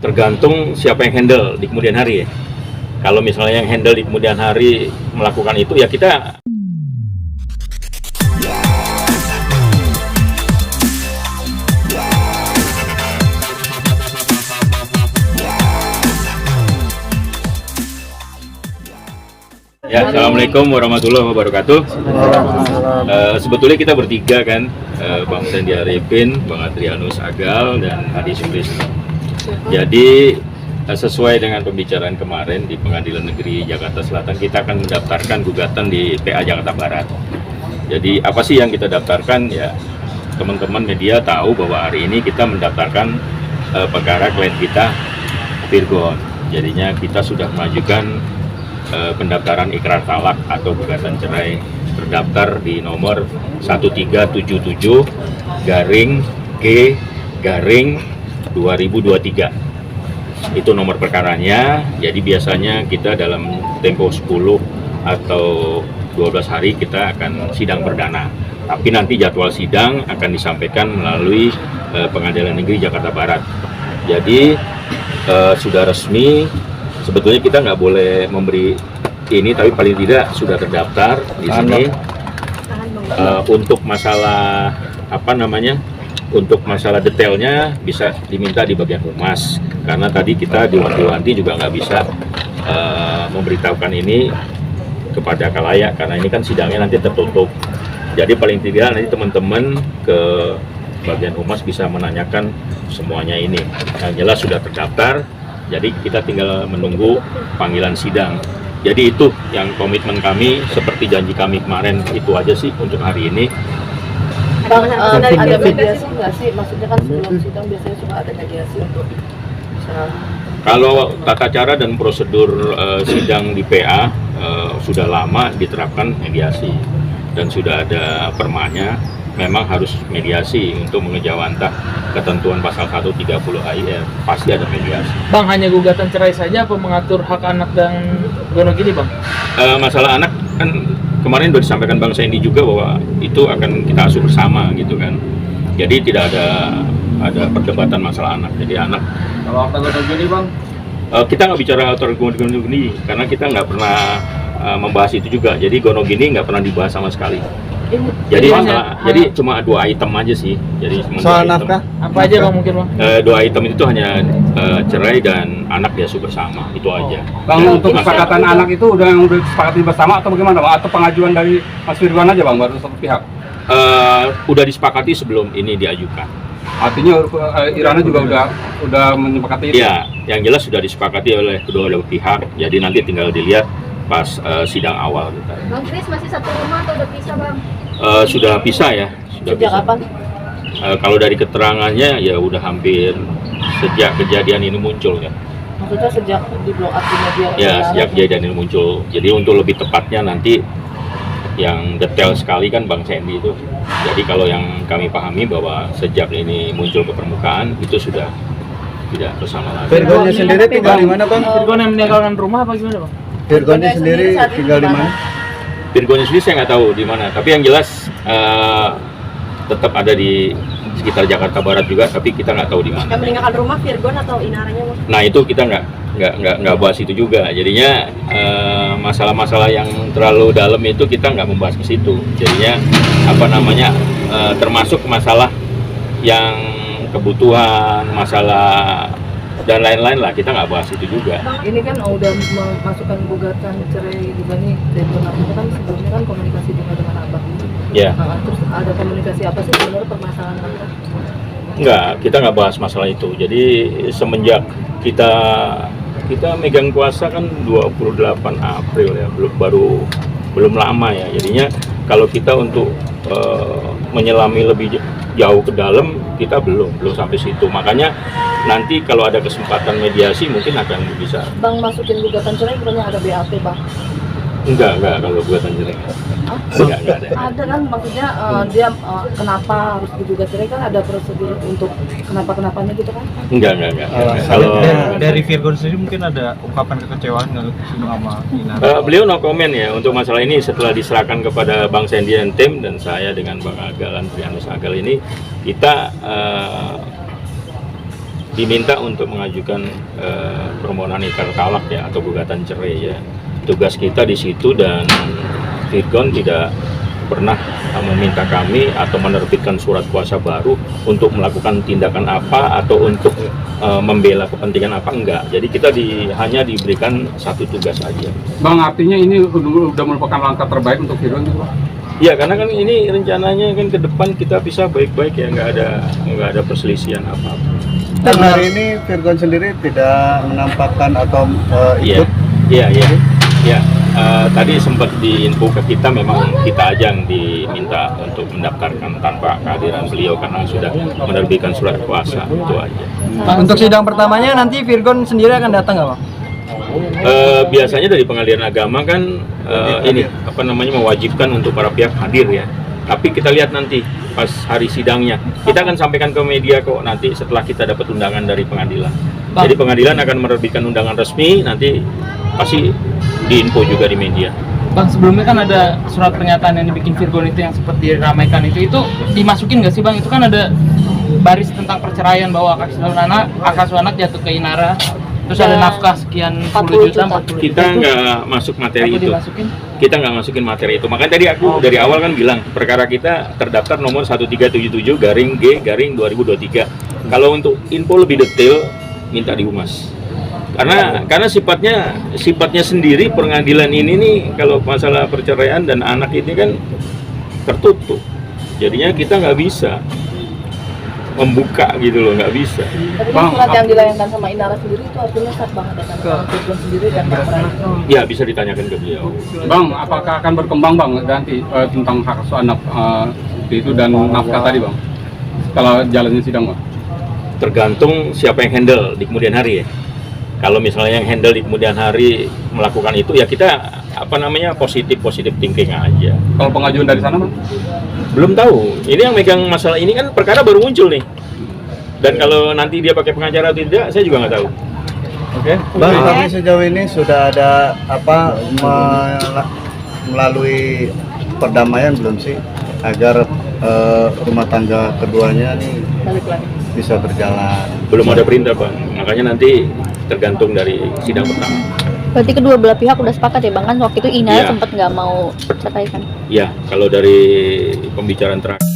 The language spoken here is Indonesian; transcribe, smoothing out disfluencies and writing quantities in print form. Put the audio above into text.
Tergantung siapa yang handle di kemudian hari ya. Kalau misalnya yang handle di kemudian hari melakukan itu, ya kita. Ya, Assalamualaikum warahmatullahi wabarakatuh. Sebetulnya kita bertiga kan, Bang Sandy Arifin, Bang Adrianus Agal, dan Hadi Sutrisno. Jadi sesuai dengan pembicaraan kemarin di Pengadilan Negeri Jakarta Selatan, kita akan mendaftarkan gugatan di PA Jakarta Barat. Jadi apa sih yang kita daftarkan? Ya, teman-teman media tahu bahwa hari ini kita mendaftarkan perkara klien kita, Virgon. Jadinya kita sudah mengajukan pendaftaran ikrar talak atau gugatan cerai, terdaftar di nomor 1377-G-2023. Itu nomor perkaranya. Jadi biasanya kita dalam tempo 10 atau 12 hari kita akan sidang perdana. Tapi nanti jadwal sidang akan disampaikan melalui Pengadilan Negeri Jakarta Barat. Jadi sudah resmi. Sebetulnya kita nggak boleh memberi ini, tapi paling tidak sudah terdaftar di sini. Untuk masalah untuk masalah detailnya bisa diminta di bagian humas, karena tadi kita diwanti-wanti juga nggak bisa memberitahukan ini kepada khalayak, karena ini kan sidangnya nanti tertutup. Jadi paling tidak nanti teman-teman ke bagian humas bisa menanyakan semuanya ini. Yang jelas sudah terdaftar. Jadi kita tinggal menunggu panggilan sidang. Jadi itu yang komitmen kami, seperti janji kami kemarin, itu aja sih untuk hari ini. Bang, ada mediasi nggak sih? Maksudnya kan sebelum sidang biasanya suka ada mediasi untuk Kalau tata cara dan prosedur sidang di PA sudah lama diterapkan mediasi, dan sudah ada permanya. Memang harus mediasi untuk mengejawantah ketentuan pasal 130 AIR, pasti ada mediasi. Bang, hanya gugatan cerai saja apa mengatur hak anak dan gonogini, Bang? Masalah anak kan kemarin sudah disampaikan Bang Sandy juga bahwa itu akan kita asuh bersama gitu kan. Jadi tidak ada perdebatan masalah anak. Jadi anak. Kalau harta gonogini, Bang? Kita nggak bicara harta gonogini karena kita nggak pernah membahas itu juga. Jadi gonogini nggak pernah dibahas sama sekali. Jadi jadi cuma 2 item aja sih. Jadi soal nafkah apa aja Bang mungkin Bang? 2 item itu hanya cerai dan anak diasuh bersama, itu aja. Bang, untuk kesepakatan anak itu udah disepakati bersama atau bagaimana Bang? Atau pengajuan dari Mas Firgon aja Bang, baru satu pihak? Udah disepakati sebelum ini diajukan. Artinya Irana juga udah menyepakati itu? Iya, yang jelas sudah disepakati oleh kedua pihak. Jadi nanti tinggal dilihat pas sidang awal kita. Bang Kris masih satu rumah atau udah pisah Bang? Sudah pisah ya. Sejak kapan? Kalau dari keterangannya ya udah hampir sejak kejadian ini muncul ya. Maksudnya sejak di blow up di media? Ya, sejak kejadian ini muncul. Jadi untuk lebih tepatnya nanti yang detail sekali kan Bang Sandy itu. Jadi kalau yang kami pahami bahwa sejak ini muncul ke permukaan itu sudah tidak bersama lagi. Virgonnya sendiri tinggal di mana Bang? Virgon yang meninggalkan rumah apa gimana Bang? Virgonnya sendiri tinggal di mana? Virgonnya sendiri saya nggak tahu di mana, tapi yang jelas tetap ada di sekitar Jakarta Barat juga, tapi kita nggak tahu di mana. Yang meninggalkan rumah Virgon atau inaranya Bang? Nah itu kita nggak bahas itu juga. Jadinya masalah-masalah yang terlalu dalam itu kita nggak membahas ke situ. Jadinya termasuk masalah yang kebutuhan, masalah dan lain-lain lah, kita nggak bahas itu juga. Ini kan udah memasukkan gugatan cerai juga nih, dan itu kan sebelumnya kan komunikasi dengan abang. Ya. Terus ada komunikasi apa sih sebenarnya permasalahan apa? Enggak, kita nggak bahas masalah itu. Jadi semenjak kita megang kuasa kan 28 April ya, belum lama ya. Jadinya kalau kita untuk menyelami lebih jauh ke dalam, kita belum sampai situ. Makanya nanti kalau ada kesempatan mediasi mungkin akan bisa. Bang masukin gugatan cerai bukannya ada BAP Bang? Enggak kalau gugatan cerai. Enggak ada. Ada kan, maksudnya dia kenapa harus digugat cerai, kan ada prosedur untuk kenapa-kenapanya gitu kan? Enggak. Kalau dari Virgon sendiri mungkin ada ungkapan kekecewaan nggak sama Ina? beliau no comment ya untuk masalah ini setelah diserahkan kepada Bang Sandy dan tim, dan saya dengan Bang Agal, Adrianus Agal ini, kita diminta untuk mengajukan permohonan iqrar talak ya atau gugatan cerai ya. Tugas kita di situ, dan Virgon tidak pernah meminta kami atau menerbitkan surat kuasa baru untuk melakukan tindakan apa atau untuk membela kepentingan apa, enggak. Jadi kita hanya diberikan satu tugas aja. Bang, artinya ini udah merupakan langkah terbaik untuk Virgon itu, Pak? Ya, karena kan ini rencananya kan ke depan kita bisa baik-baik ya, nggak ada perselisihan apa-apa. Dan hari ini Virgon sendiri tidak menampakkan atau ikut. Iya. Tadi sempat diinfo ke kita, memang kita aja yang diminta untuk mendaftarkan tanpa kehadiran beliau karena sudah menerbitkan surat kuasa, itu aja. Untuk sidang pertamanya nanti Virgon sendiri akan datang nggak, Bang? Biasanya dari Pengadilan Agama kan mewajibkan untuk para pihak hadir ya. Tapi kita lihat nanti pas hari sidangnya. Kita akan sampaikan ke media kok nanti setelah kita dapat undangan dari pengadilan. Jadi pengadilan akan menerbitkan undangan resmi, nanti pasti diinfo juga di media. Bang, sebelumnya kan ada surat pernyataan yang dibikin Virgon itu yang sempat diramaikan itu dimasukin nggak sih Bang? Itu kan ada baris tentang perceraian bahwa akad anak jatuh ke Inara, terus ada nafkah sekian 40 juta. Kita nggak masuk materi itu. Dimasukin? Kita nggak masukin materi itu. Makanya tadi aku dari awal kan bilang perkara kita terdaftar nomor 1377/G/2023. Kalau untuk info lebih detail minta di Humas. Karena sifatnya sendiri pengadilan ini nih, kalau masalah perceraian dan anak ini kan tertutup. Jadinya kita nggak bisa membuka gitu loh, nggak bisa. Tapi kan surat yang dilayangkan sama Inara sendiri itu artinya sah banget ya kan? Sama Virgon sendiri dan Pak Prai. Ya, bisa ditanyakan ke beliau. Bang, apakah akan berkembang Bang nanti tentang hak asuh anak itu dan nafkah tadi Bang? Kalau jalannya sidang Bang? Tergantung siapa yang handle di kemudian hari ya. Kalau misalnya yang handle di kemudian hari melakukan itu ya kita positif thinking aja. Kalau pengajuan dari sana Bang? Belum tahu. Ini yang megang masalah ini kan perkara baru muncul nih. Dan kalau nanti dia pakai pengacara atau tidak, saya juga nggak tahu. Oke. Bang, tapi sejauh ini sudah ada melalui perdamaian belum sih agar rumah tangga keduanya nih Balik lagi. bisa berjalan? Belum ada perintah Bang. Makanya nanti tergantung dari sidang pertama. Berarti kedua belah pihak udah sepakat ya Bang, kan waktu itu Inara Iya. sempat nggak mau ceraikan. Ya, kalau dari pembicaraan terakhir.